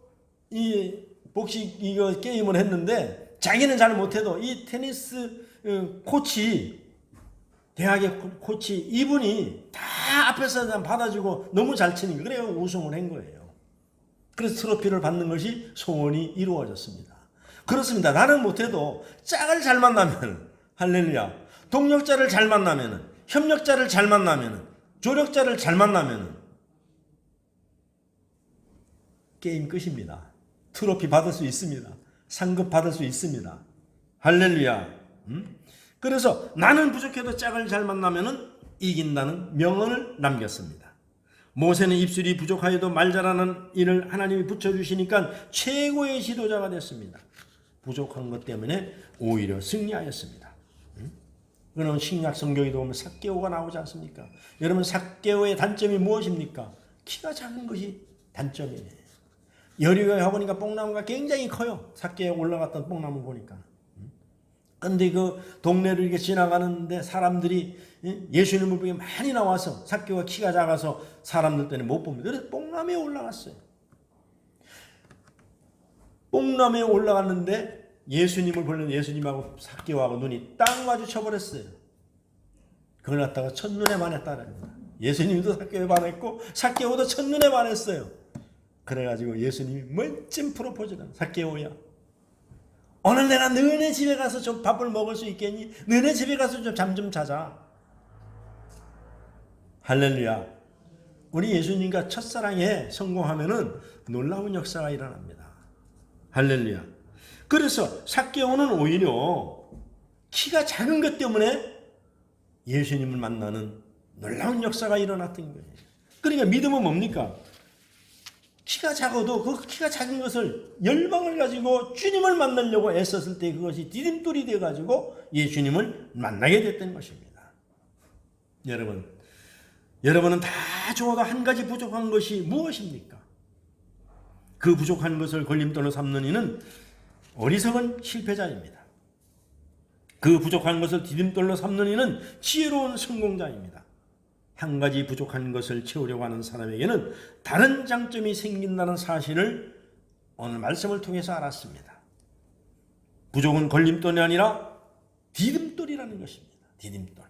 이 복식 이거 게임을 했는데 자기는 잘 못해도 이 테니스 코치 대학의 코치 이분이 다 앞에서 받아주고 너무 잘 치는 거예요. 그래서 우승을 한 거예요. 그래서 트로피를 받는 것이 소원이 이루어졌습니다. 그렇습니다. 나는 못해도 짝을 잘 만나면 할렐루야. 동력자를 잘 만나면 협력자를 잘 만나면 조력자를 잘 만나면 게임 끝입니다. 트로피 받을 수 있습니다. 상급 받을 수 있습니다. 할렐루야. 그래서 나는 부족해도 짝을 잘 만나면 이긴다는 명언을 남겼습니다. 모세는 입술이 부족하여도 말 잘하는 이를 하나님이 붙여주시니까 최고의 지도자가 됐습니다. 부족한 것 때문에 오히려 승리하였습니다. 그럼 신약 성경에도 보면 삭개오가 나오지 않습니까? 여러분 삭개오의 단점이 무엇입니까? 키가 작은 것이 단점이에요. 여리고에 가보니까 뽕나무가 굉장히 커요. 삭개에 올라갔던 뽕나무 보니까. 근데 그 동네를 이렇게 지나가는데 사람들이 예수님을 보기 많이 나와서 삭개오가 키가 작아서 사람들 때문에 못 봅니다. 그래서 뽕나무에 올라갔어요. 뽕나무에 올라갔는데 예수님을 보려는 예수님하고 삭개오하고 눈이 딱 마주쳐버렸어요. 그걸 갖다가 첫눈에 반했다랍니다. 예수님도 삭개오에 반했고 삭개오도 첫눈에 반했어요. 그래가지고 예수님이 멋진 프로포즈를 삭개오야. 오늘 내가 너네 집에 가서 좀 밥을 먹을 수 있겠니? 너네 집에 가서 좀 잠 좀 자자. 할렐루야. 우리 예수님과 첫사랑에 성공하면은 놀라운 역사가 일어납니다. 할렐루야. 그래서 삭개오는 오히려 키가 작은 것 때문에 예수님을 만나는 놀라운 역사가 일어났던 거예요. 그러니까 믿음은 뭡니까? 키가 작아도 그 키가 작은 것을 열망을 가지고 주님을 만나려고 애썼을 때 그것이 디딤돌이 되어가지고 예수님을 만나게 됐던 것입니다. 여러분은 다 좋아도 한 가지 부족한 것이 무엇입니까? 그 부족한 것을 걸림돌로 삼는 이는 어리석은 실패자입니다. 그 부족한 것을 디딤돌로 삼는 이는 지혜로운 성공자입니다. 한 가지 부족한 것을 채우려고 하는 사람에게는 다른 장점이 생긴다는 사실을 오늘 말씀을 통해서 알았습니다. 부족은 걸림돌이 아니라 디딤돌이라는 것입니다. 디딤돌.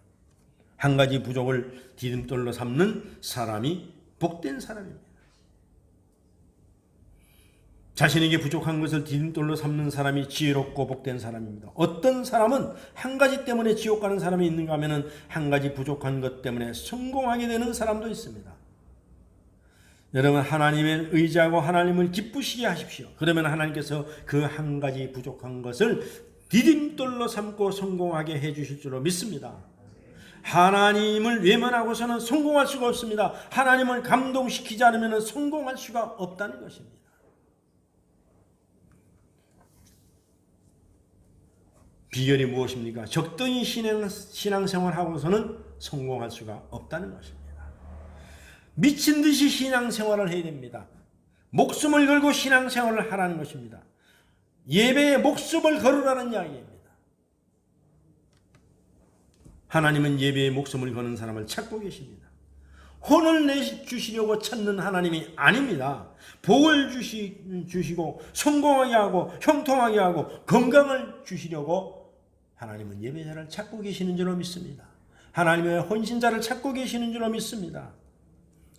한 가지 부족을 디딤돌로 삼는 사람이 복된 사람입니다. 자신에게 부족한 것을 디딤돌로 삼는 사람이 지혜롭고 복된 사람입니다. 어떤 사람은 한 가지 때문에 지옥 가는 사람이 있는가 하면 한 가지 부족한 것 때문에 성공하게 되는 사람도 있습니다. 여러분, 하나님을 의지하고 하나님을 기쁘시게 하십시오. 그러면 하나님께서 그 한 가지 부족한 것을 디딤돌로 삼고 성공하게 해주실 줄로 믿습니다. 하나님을 외면하고서는 성공할 수가 없습니다. 하나님을 감동시키지 않으면 성공할 수가 없다는 것입니다. 비결이 무엇입니까? 적당히 신앙생활하고서는 성공할 수가 없다는 것입니다. 미친 듯이 신앙생활을 해야 됩니다. 목숨을 걸고 신앙생활을 하라는 것입니다. 예배에 목숨을 걸으라는 이야기입니다. 하나님은 예배에 목숨을 거는 사람을 찾고 계십니다. 혼을 내주시려고 찾는 하나님이 아닙니다. 복을 주시고 성공하게 하고 형통하게 하고 건강을 주시려고 하나님은 예배자를 찾고 계시는 줄로 믿습니다. 하나님의 헌신자를 찾고 계시는 줄로 믿습니다.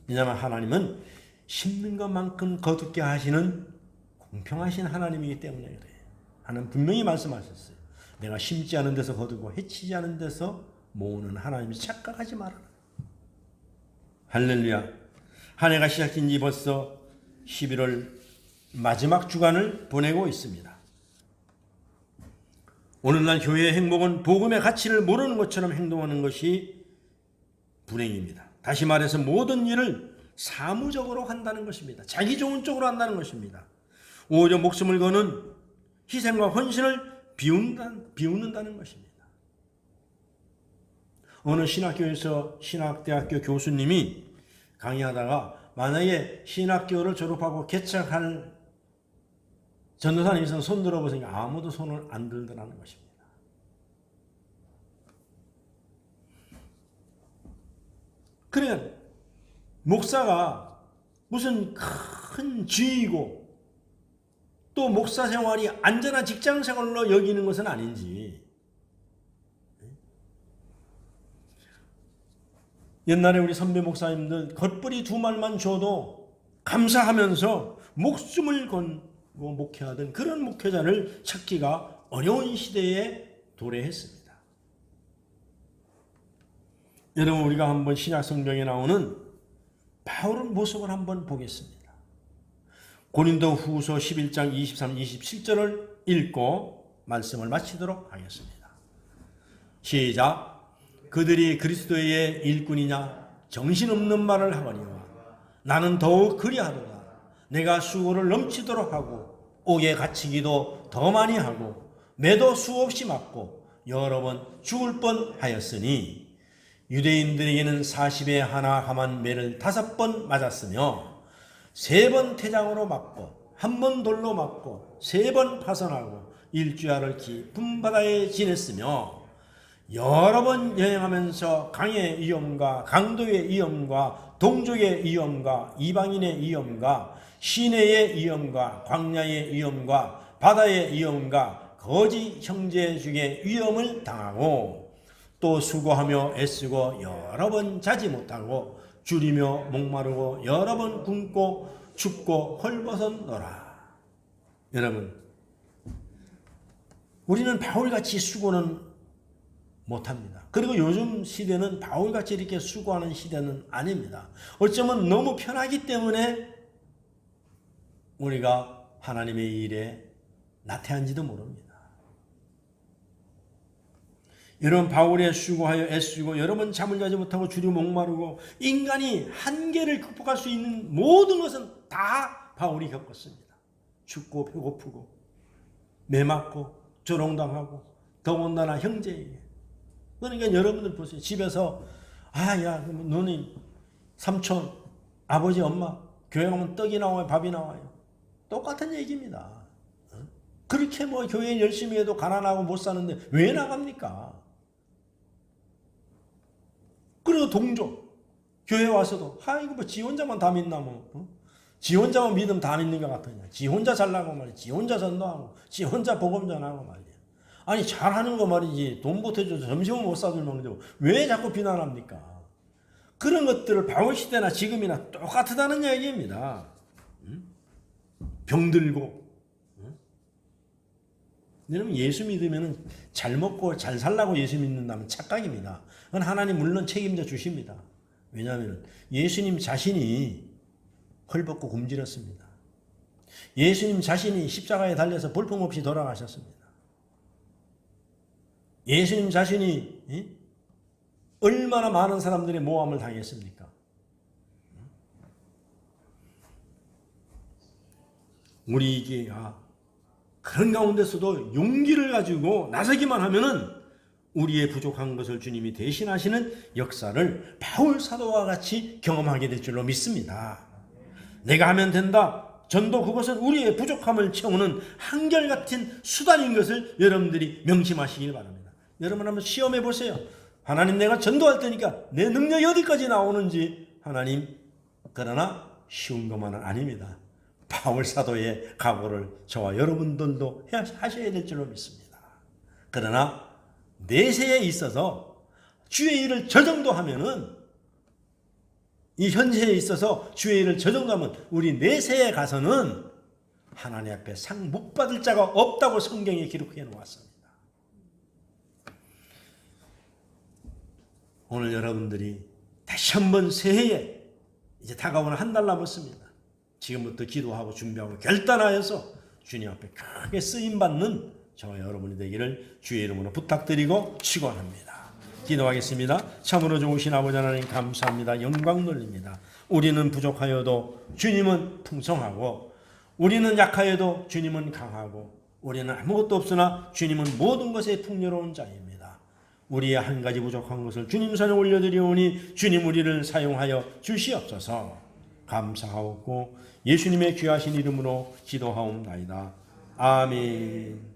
왜냐하면 하나님은 심는 것만큼 거두게 하시는 공평하신 하나님이기 때문에 그래요. 하나님 분명히 말씀하셨어요. 내가 심지 않은 데서 거두고 해치지 않은 데서 모으는 하나님이 착각하지 말아라. 할렐루야. 한 해가 시작된 지 벌써 11월 마지막 주간을 보내고 있습니다. 오늘날 교회의 행복은 복음의 가치를 모르는 것처럼 행동하는 것이 불행입니다. 다시 말해서 모든 일을 사무적으로 한다는 것입니다. 자기 좋은 쪽으로 한다는 것입니다. 오히려 목숨을 거는 희생과 헌신을 비웃는다는 것입니다. 어느 신학교에서 신학대학교 교수님이 강의하다가 만약에 신학교를 졸업하고 개척할 전도사님이 있어서 손 들어보니까 아무도 손을 안 들더라는 것입니다. 그러니까 목사가 무슨 큰 지위이고 또 목사 생활이 안전한 직장 생활로 여기는 것은 아닌지, 옛날에 우리 선배 목사님들 겉벌이 두 말만 줘도 감사하면서 목숨을 걸고 목회하던 그런 목회자를 찾기가 어려운 시대에 도래했습니다. 여러분, 우리가 한번 신약 성경에 나오는 바울의 모습을 한번 보겠습니다. 고린도 후서 11장 23, 27절을 읽고 말씀을 마치도록 하겠습니다. 시작. 그들이 그리스도의 일꾼이냐 정신없는 말을 하거니와 나는 더욱 그리하도다. 내가 수고를 넘치도록 하고 옥에 갇히기도 더 많이 하고 매도 수없이 맞고 여러 번 죽을 뻔하였으니 유대인들에게는 40에 하나 감한 매를 5번 맞았으며 3번 태장으로 맞고 1번 돌로 맞고 3번 파선하고 일주야를 깊은 바다에 지냈으며 여러 번 여행하면서 강의 위험과 강도의 위험과 동족의 위험과 이방인의 위험과 시내의 위험과 광야의 위험과 바다의 위험과 거짓 형제 중에 위험을 당하고 또 수고하며 애쓰고 여러 번 자지 못하고 줄이며 목마르고 여러 번 굶고 춥고 헐벗었노라. 여러분, 우리는 바울같이 수고는 못합니다. 그리고 요즘 시대는 바울같이 이렇게 수고하는 시대는 아닙니다. 어쩌면 너무 편하기 때문에 우리가 하나님의 일에 나태한지도 모릅니다. 여러분, 바울의 수고하여 애쓰고 여러 번 잠을 자지 못하고 줄이 목마르고 인간이 한계를 극복할 수 있는 모든 것은 다 바울이 겪었습니다. 춥고 배고프고 매맞고 조롱당하고 더군다나 형제에게. 그러니까 여러분들 보세요. 집에서 너는 삼촌, 아버지, 엄마 교회 가면 떡이 나와요, 밥이 나와요. 똑같은 얘기입니다. 그렇게 교회 열심히 해도 가난하고 못 사는데 왜 나갑니까? 그리고 동족 교회 와서도 이거 지 혼자만 다 믿나 지 혼자만 믿으면 다 믿는 것 같으냐. 지 혼자 잘나고 말이야. 지 혼자 전도하고 지 혼자 복음 전하고 말이야. 아니 잘하는 거 말이지. 돈 보태줘서 점심은 못 사줄 먹는데 왜 자꾸 비난합니까? 그런 것들을 바울 시대나 지금이나 똑같다는 얘기입니다. 병들고. 여러분, 예수 믿으면 잘 먹고 잘 살라고 예수 믿는다면 착각입니다. 그건 하나님 물론 책임져 주십니다. 왜냐하면 예수님 자신이 헐벗고 굶주렸습니다. 예수님 자신이 십자가에 달려서 볼품없이 돌아가셨습니다. 예수님 자신이 얼마나 많은 사람들의 모함을 당했습니까? 우리에게 그런 가운데서도 용기를 가지고 나서기만 하면은 우리의 부족한 것을 주님이 대신하시는 역사를 바울 사도와 같이 경험하게 될 줄로 믿습니다. 내가 하면 된다. 전도, 그것은 우리의 부족함을 채우는 한결같은 수단인 것을 여러분들이 명심하시길 바랍니다. 여러분 한번 시험해 보세요. 하나님, 내가 전도할 테니까 내 능력이 어디까지 나오는지. 하나님, 그러나 쉬운 것만은 아닙니다. 바울 사도의 각오를 저와 여러분들도 하셔야 될 줄로 믿습니다. 그러나 내세에 있어서 주의 일을 저 정도 하면은, 이 현세에 있어서 주의 일을 저 정도 하면 우리 내세에 가서는 하나님 앞에 상 못 받을 자가 없다고 성경에 기록해 놓았습니다. 오늘 여러분들이 다시 한번 새해에 이제 다가오는 한 달 남았습니다. 지금부터 기도하고 준비하고 결단하여서 주님 앞에 크게 쓰임받는 저와 여러분이 되기를 주의 이름으로 부탁드리고 축원합니다. 기도하겠습니다. 참으로 좋으신 아버지 하나님, 감사합니다. 영광 돌립니다. 우리는 부족하여도 주님은 풍성하고, 우리는 약하여도 주님은 강하고, 우리는 아무것도 없으나 주님은 모든 것에 풍요로운 자입니다. 우리의 한 가지 부족한 것을 주님 손에 올려드리오니 주님 우리를 사용하여 주시옵소서. 감사하고 예수님의 귀하신 이름으로 기도하옵나이다. 아멘.